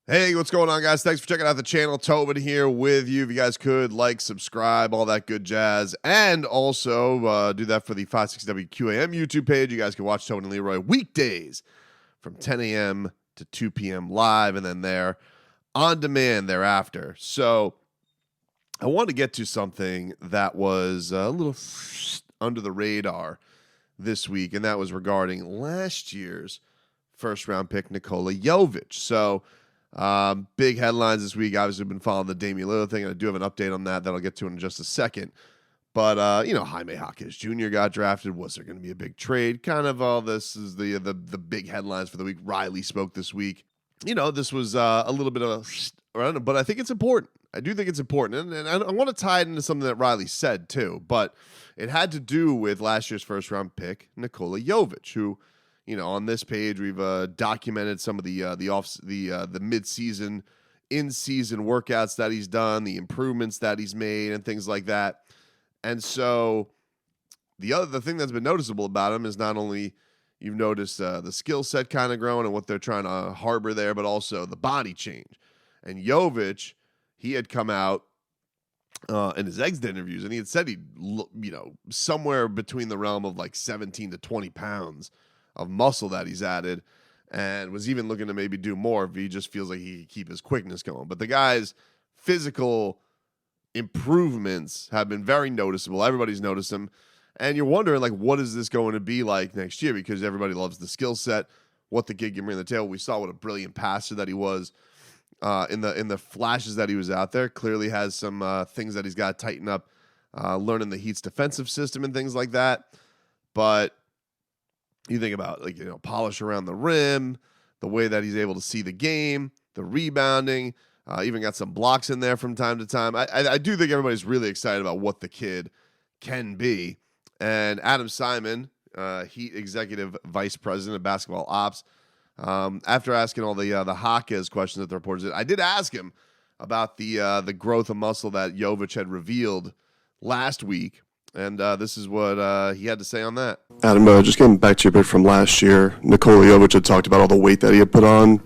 Hey, what's going on, guys? Thanks for checking out the channel. Tobin here with you. If you guys could like, subscribe, all that good jazz, and also do that for the 560WQAM YouTube page. You guys can watch Tobin and Leroy weekdays from 10 a.m. to 2 p.m. live, and then there on demand thereafter. So I want to get to something that was a little under the radar this week, and that was regarding last year's first-round pick, Nikola Jović. So big headlines this week. Obviously, I've been following the Damian Lillard thing, and I do have an update on that I'll get to in just a second. But, Jaime Jaquez Jr. got drafted. Was there going to be a big trade? Kind of all this is the big headlines for the week. Riley spoke this week. This was a little bit of a, but I think it's important. I do think it's important. And I want to tie it into something that Riley said, too. But it had to do with last year's first-round pick, Nikola Jović, who, on this page, we've documented some of the mid-season, in-season workouts that he's done, the improvements that he's made, and things like that. And so the thing that's been noticeable about him is not only you've noticed the skill set kind of growing and what they're trying to harbor there, but also the body change. And Jović, he had come out in his exit interviews, and he had said somewhere between the realm of like 17 to 20 pounds of muscle that he's added, and was even looking to maybe do more if he just feels like he can keep his quickness going. But the guy's physical improvements have been very noticeable. Everybody's noticed him. And you're wondering, like, what is this going to be like next year? Because everybody loves the skill set, what the kid can bring to the table. We saw what a brilliant passer that he was in the flashes that he was out there. Clearly has some things that he's got to tighten up, learning the Heat's defensive system and things like that. But you think about, polish around the rim, the way that he's able to see the game, the rebounding, even got some blocks in there from time to time. I do think everybody's really excited about what the kid can be. And Adam Simon, Heat Executive Vice President of Basketball Ops, after asking all the Jaquez questions that the reporters did, I did ask him about the growth of muscle that Jović had revealed last week. And this is what he had to say on that. Adam, just getting back to your pick from last year, Nikola Jović had talked about all the weight that he had put on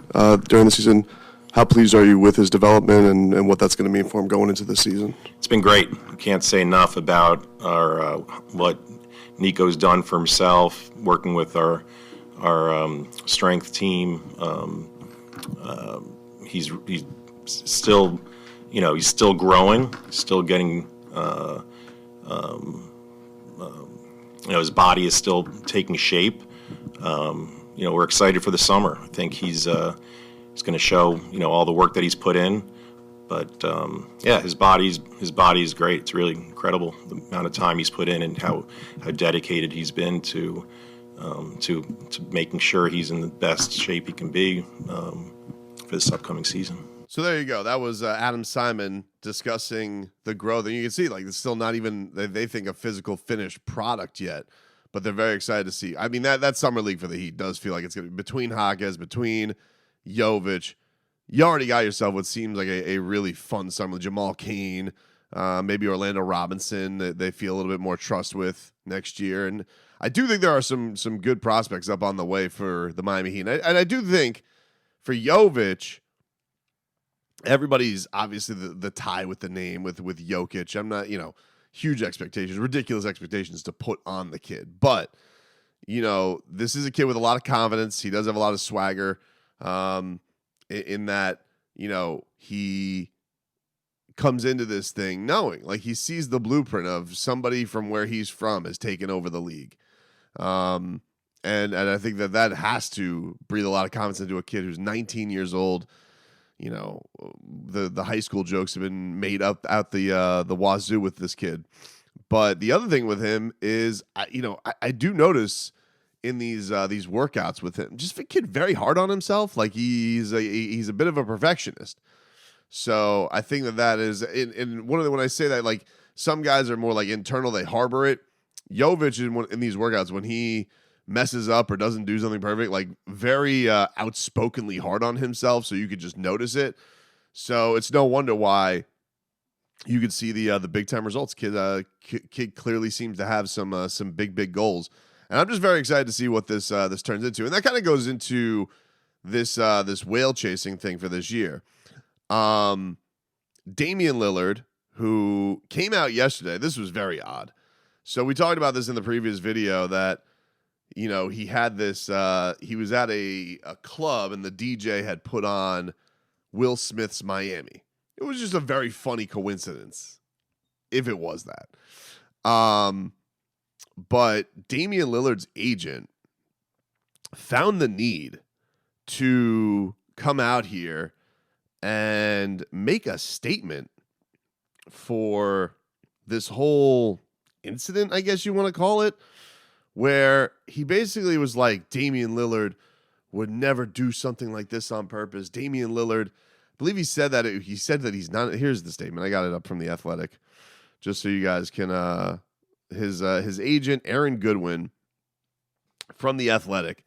during the season. How pleased are you with his development and what that's going to mean for him going into the season? It's been great. I can't say enough about our what Nico's done for himself, working with our strength team. He's still, he's still growing, still getting. His body is still taking shape. We're excited for the summer. I think he's going to show, all the work that he's put in. But his body is great. It's really incredible the amount of time he's put in and how dedicated he's been to making sure he's in the best shape he can be for this upcoming season. So there you go. That was Adam Simon discussing the growth. And you can see, it's still not even, they think, a physical finished product yet, but they're very excited to see. I mean, that summer league for the Heat does feel like it's going to be between Jaquez, between Jović. You already got yourself what seems like a really fun summer. Jamal Cain, maybe Orlando Robinson, that they feel a little bit more trust with next year. And I do think there are some good prospects up on the way for the Miami Heat. And I do think for Jović, everybody's obviously the tie with the name with Jokic. I'm not, huge expectations, ridiculous expectations to put on the kid. But, this is a kid with a lot of confidence. He does have a lot of swagger in that, he comes into this thing knowing, he sees the blueprint of somebody from where he's from has taken over the league. And I think that has to breathe a lot of confidence into a kid who's 19 years old. The high school jokes have been made up out the wazoo with this kid. But the other thing with him is, I do notice in these workouts with him, just a kid very hard on himself. He's a bit of a perfectionist. So I think that is in when I say that, some guys are more internal, they harbor it. Jović in these workouts, when he messes up or doesn't do something perfect, very outspokenly hard on himself, so you could just notice it. So it's no wonder why you could see the big time results. Kid clearly seems to have some big goals, and I'm just very excited to see what this turns into. And that kind of goes into this whale chasing thing for this year. Damian Lillard, who came out yesterday, this was very odd. So we talked about this in the previous video that, you know, he had this, he was at a club and the DJ had put on Will Smith's Miami. It was just a very funny coincidence, if it was that. But Damian Lillard's agent found the need to come out here and make a statement for this whole incident, I guess you want to call it, where he basically was like, Damian Lillard would never do something like this on purpose. Damian Lillard, I believe he said that he's not. Here's the statement. I got it up from The Athletic, just so you guys can. His agent, Aaron Goodwin, from The Athletic,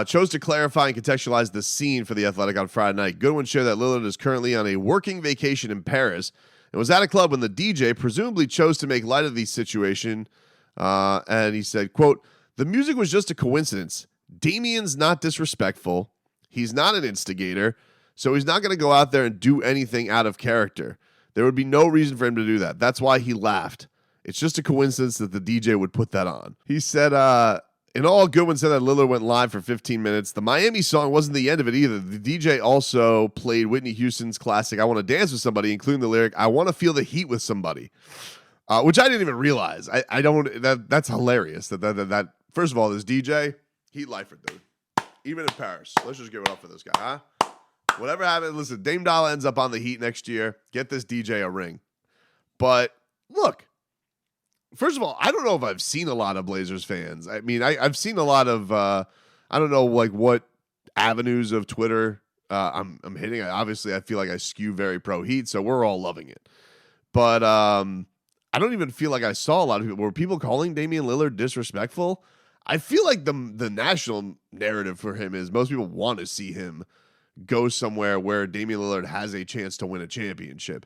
chose to clarify and contextualize the scene for The Athletic on Friday night. Goodwin shared that Lillard is currently on a working vacation in Paris and was at a club when the DJ presumably chose to make light of the situation. And he said, quote, "The music was just a coincidence. Damian's not disrespectful. He's not an instigator, so he's not going to go out there and do anything out of character. There would be no reason for him to do that. That's why he laughed. It's just a coincidence that the DJ would put that on." He said, in all, Goodwin said that Lillard went live for 15 minutes. The Miami song wasn't the end of it either. The DJ also played Whitney Houston's classic, "I Want to Dance with Somebody," including the lyric, "I want to feel the heat with somebody," which I didn't even realize. I don't, that's hilarious. That first of all, this DJ, heat lifer, dude. Even in Paris. Let's just give it up for this guy, huh? Whatever happened, listen, Dame Dolla ends up on the Heat next year. Get this DJ a ring. But look, first of all, I don't know if I've seen a lot of Blazers fans. I mean, I've seen a lot of, I don't know, like what avenues of Twitter I'm hitting. Obviously, I feel like I skew very pro Heat, so we're all loving it. But I don't even feel like I saw a lot of people. Were people calling Damian Lillard disrespectful? I feel like the national narrative for him is most people want to see him go somewhere where Damian Lillard has a chance to win a championship.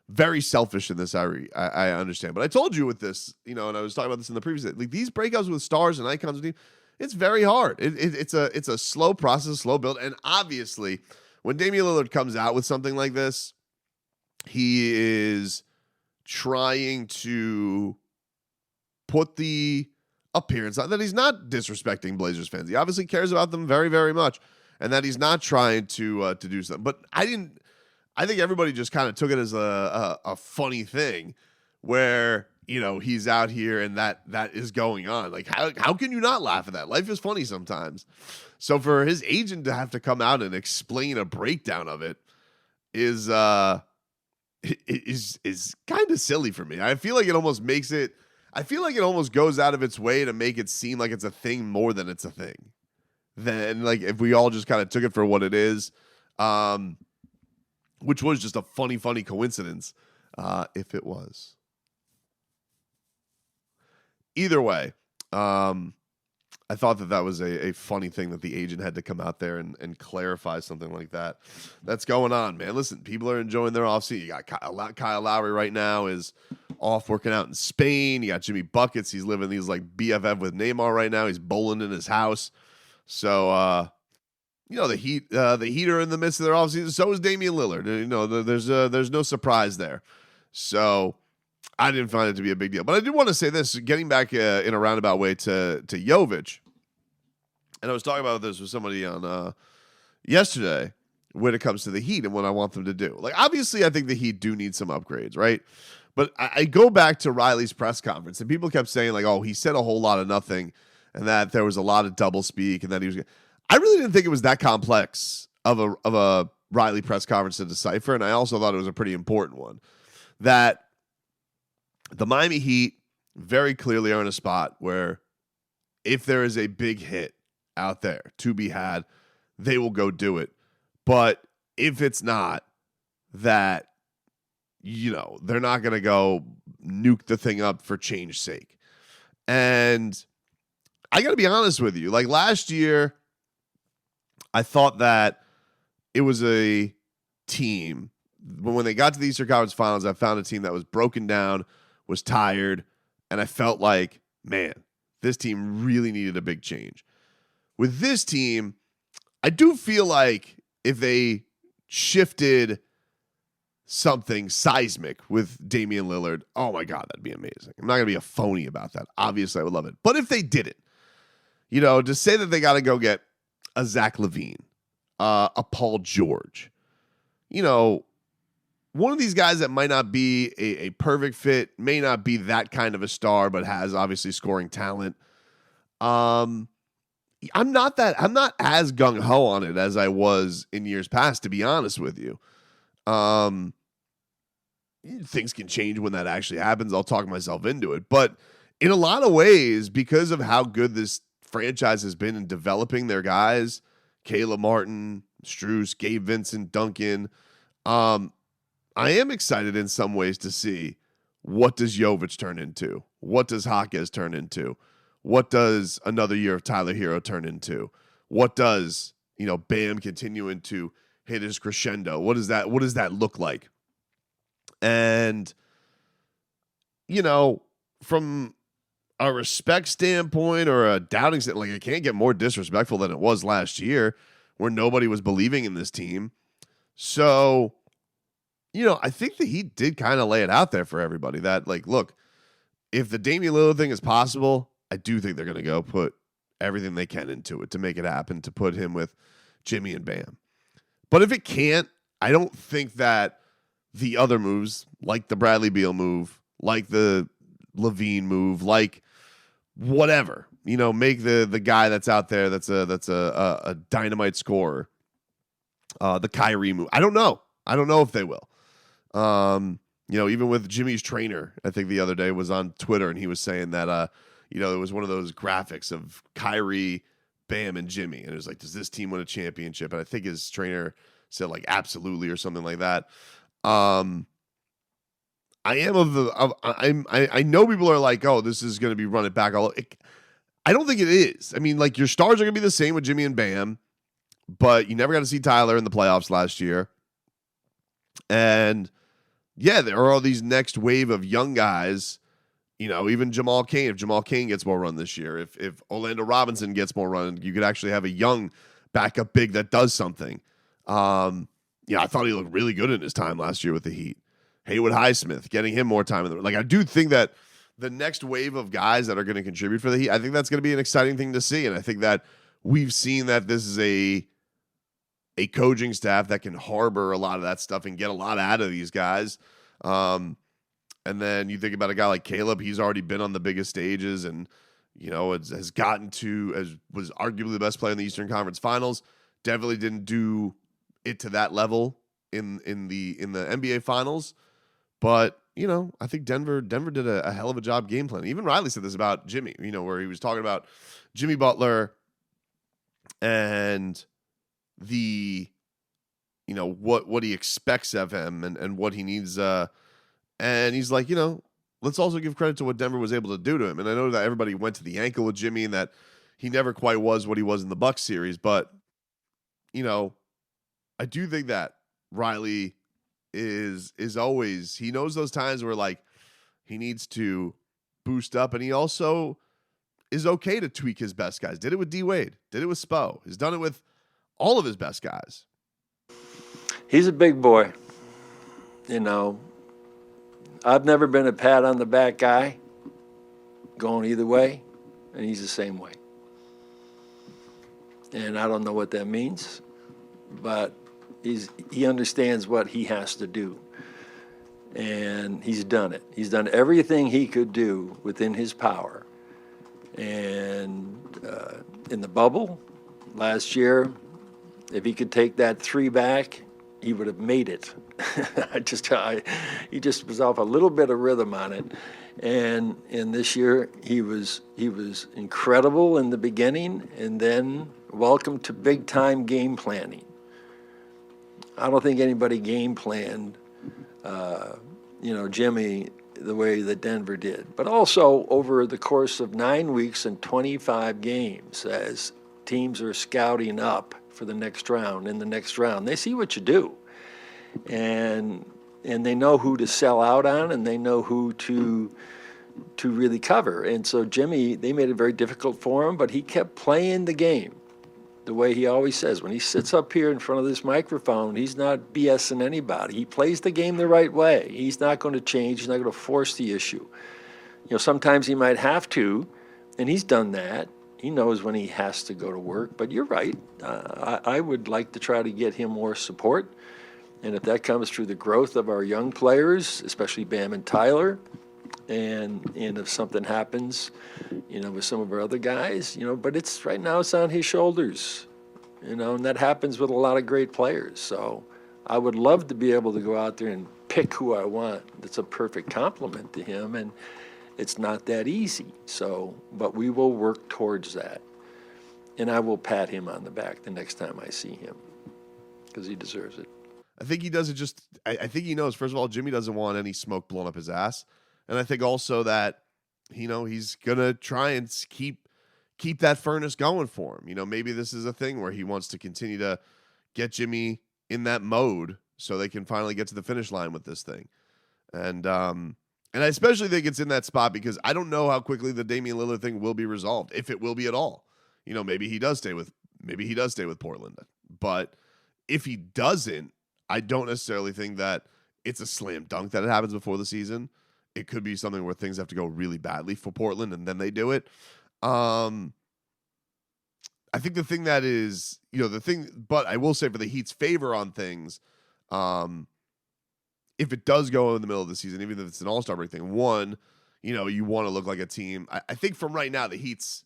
Very selfish in this, I understand. But I told you with this, you know, and I was talking about this in the previous, like these breakups with stars and icons, it's very hard. It's a slow process, slow build. And obviously, when Damian Lillard comes out with something like this, he is trying to put the appearance on that he's not disrespecting Blazers fans. He obviously cares about them very, very much, and that he's not trying to do something. But I think everybody just kind of took it as a funny thing where, you know, he's out here and that is going on. Like, how can you not laugh at that? Life is funny sometimes. So for his agent to have to come out and explain a breakdown of it is kind of silly for me. I feel like it almost makes it, I feel like it almost goes out of its way to make it seem like it's a thing more than it's a thing. Then, like, if we all just kind of took it for what it is, which was just a funny coincidence, if it was. Either way, I thought that was a funny thing that the agent had to come out there and clarify something like that. That's going on, man. Listen, people are enjoying their offseason. You got Kyle Lowry right now is off working out in Spain. You got Jimmy Buckets. He's living these like BFF with Neymar right now. He's bowling in his house. So, you know, the Heat are in the midst of their offseason. So is Damian Lillard. You know, there's no surprise there. So I didn't find it to be a big deal. But I did want to say this, getting back in a roundabout way to Jovic. And I was talking about this with somebody on yesterday when it comes to the Heat and what I want them to do. Like, obviously, I think the Heat do need some upgrades, right? But I go back to Riley's press conference, and people kept saying, like, oh, he said a whole lot of nothing, and that there was a lot of double speak, and that he was. I really didn't think it was that complex of a Riley press conference to decipher, and I also thought it was a pretty important one. That the Miami Heat very clearly are in a spot where if there is a big hit out there to be had, they will go do it. But if it's not, that, you know, they're not going to go nuke the thing up for change's sake. And I got to be honest with you. Like, last year, I thought that it was a team, when they got to the Eastern Conference Finals, I found a team that was broken down, was tired, and I felt like, man, this team really needed a big change. With this team, I do feel like if they shifted something seismic with Damian Lillard, oh my God, that'd be amazing. I'm not going to be a phony about that. Obviously, I would love it. But if they did it, to say that they got to go get a Zach LaVine, a Paul George, one of these guys that might not be a perfect fit, may not be that kind of a star, but has obviously scoring talent. I'm not as gung ho on it as I was in years past, to be honest with you. Things can change when that actually happens. I'll talk myself into it, but in a lot of ways, because of how good this franchise has been in developing their guys, Caleb Martin, Strus, Gabe Vincent, Duncan, I am excited in some ways to see what does Jovic turn into? What does Jaquez turn into? What does another year of Tyler Hero turn into? What does, Bam continuing to hit his crescendo? What does that look like? And, from a respect standpoint or a doubting standpoint, it can't get more disrespectful than it was last year where nobody was believing in this team. So, I think the Heat did kind of lay it out there for everybody that, look, if the Damian Lillard thing is possible, I do think they're going to go put everything they can into it to make it happen, to put him with Jimmy and Bam. But if it can't, I don't think that the other moves, like the Bradley Beal move, like the LaVine move, like whatever, make the guy that's out there that's a dynamite scorer, the Kyrie move. I don't know if they will. Even with Jimmy's trainer, I think the other day was on Twitter and he was saying that, it was one of those graphics of Kyrie, Bam, and Jimmy. And it was like, does this team win a championship? And I think his trainer said absolutely or something like that. I know people are like, oh, this is going to be run it back. I don't think it is. I mean, your stars are going to be the same with Jimmy and Bam, but you never got to see Tyler in the playoffs last year. And yeah, there are all these next wave of young guys, even Jamal Cain. If Jamal Cain gets more run this year, if Orlando Robinson gets more run, you could actually have a young backup big that does something. I thought he looked really good in his time last year with the Heat. Haywood Highsmith, getting him more time. I do think that the next wave of guys that are going to contribute for the Heat, I think that's going to be an exciting thing to see. And I think that we've seen that this is a coaching staff that can harbor a lot of that stuff and get a lot out of these guys. And then you think about a guy like Caleb, he's already been on the biggest stages and, was arguably the best player in the Eastern Conference Finals. Definitely didn't do it to that level in the NBA Finals. But, I think Denver did a hell of a job game planning. Even Riley said this about Jimmy, where he was talking about Jimmy Butler and the, what he expects of him and what he needs. And he's like, let's also give credit to what Denver was able to do to him. And I know that everybody went to the ankle with Jimmy and that he never quite was what he was in the Bucks series. But, I do think that Riley is always, he knows those times where he needs to boost up, and he also is okay to tweak his best guys. Did it with D Wade, did it with Spo. He's done it with all of his best guys. He's a big boy. I've never been a pat on the back guy going either way, and he's the same way. And I don't know what that means, but he understands what he has to do. And he's done it. He's done everything he could do within his power. And in the bubble last year, if he could take that three back, he would have made it. He just was off a little bit of rhythm on it. And this year, he was incredible in the beginning, and then welcome to big-time game planning. I don't think anybody game planned, Jimmy the way that Denver did. But also over the course of 9 weeks and 25 games, as teams are scouting up for the next round, they see what you do. And they know who to sell out on, and they know who to really cover. And so Jimmy, they made it very difficult for him, but he kept playing the game. the way he always says, when he sits up here in front of this microphone, he's not BSing anybody. He plays the game the right way. He's not going to change. He's not going to force the issue. Sometimes he might have to, and he's done that. He knows when he has to go to work. But you're right. I would like to try to get him more support. And if that comes through the growth of our young players, especially Bam and Tyler, and if something happens, with some of our other guys, but right now it's on his shoulders, and that happens with a lot of great players. So I would love to be able to go out there and pick who I want. That's a perfect compliment to him, and it's not that easy. So, but we will work towards that, and I will pat him on the back the next time I see him because he deserves it. I think he does it I think he knows, first of all, Jimmy doesn't want any smoke blown up his ass. And I think also that, he's going to try and keep that furnace going for him. Maybe this is a thing where he wants to continue to get Jimmy in that mode so they can finally get to the finish line with this thing. And I especially think it's in that spot because I don't know how quickly the Damian Lillard thing will be resolved, if it will be at all. Maybe he does stay with Portland. But if he doesn't, I don't necessarily think that it's a slam dunk that it happens before the season. It could be something where things have to go really badly for Portland and then they do it. I think the thing that is, but I will say for the Heat's favor on things, if it does go in the middle of the season, even if it's an all-star break thing, one, you want to look like a team. I think from right now, the Heat's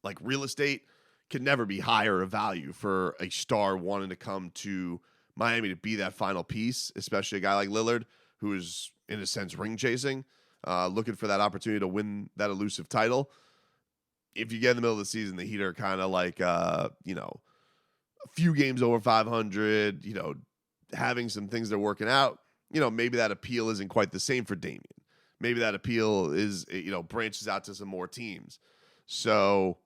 like real estate can never be higher of value for a star wanting to come to Miami to be that final piece, especially a guy like Lillard, who is, in a sense, ring chasing, looking for that opportunity to win that elusive title. If you get in the middle of the season, the Heat are kind of like, a few games over 500, having some things they're working out. Maybe that appeal isn't quite the same for Damian. Maybe that appeal is, branches out to some more teams. So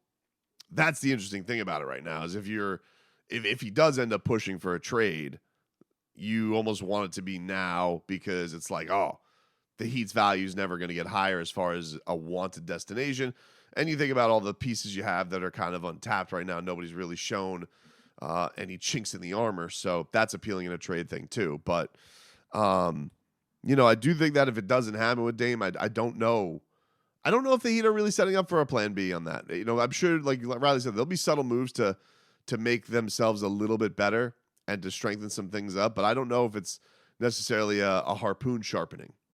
that's the interesting thing about it right now is if he does end up pushing for a trade, you almost want it to be now because it's like, oh, the Heat's value is never going to get higher as far as a wanted destination. And you think about all the pieces you have that are kind of untapped right now. Nobody's really shown any chinks in the armor. So that's appealing in a trade thing too. But, I do think that if it doesn't happen with Dame, I don't know. I don't know if the Heat are really setting up for a plan B on that. I'm sure, like Riley said, there'll be subtle moves to make themselves a little bit better and to strengthen some things up. But I don't know if it's necessarily a harpoon sharpening.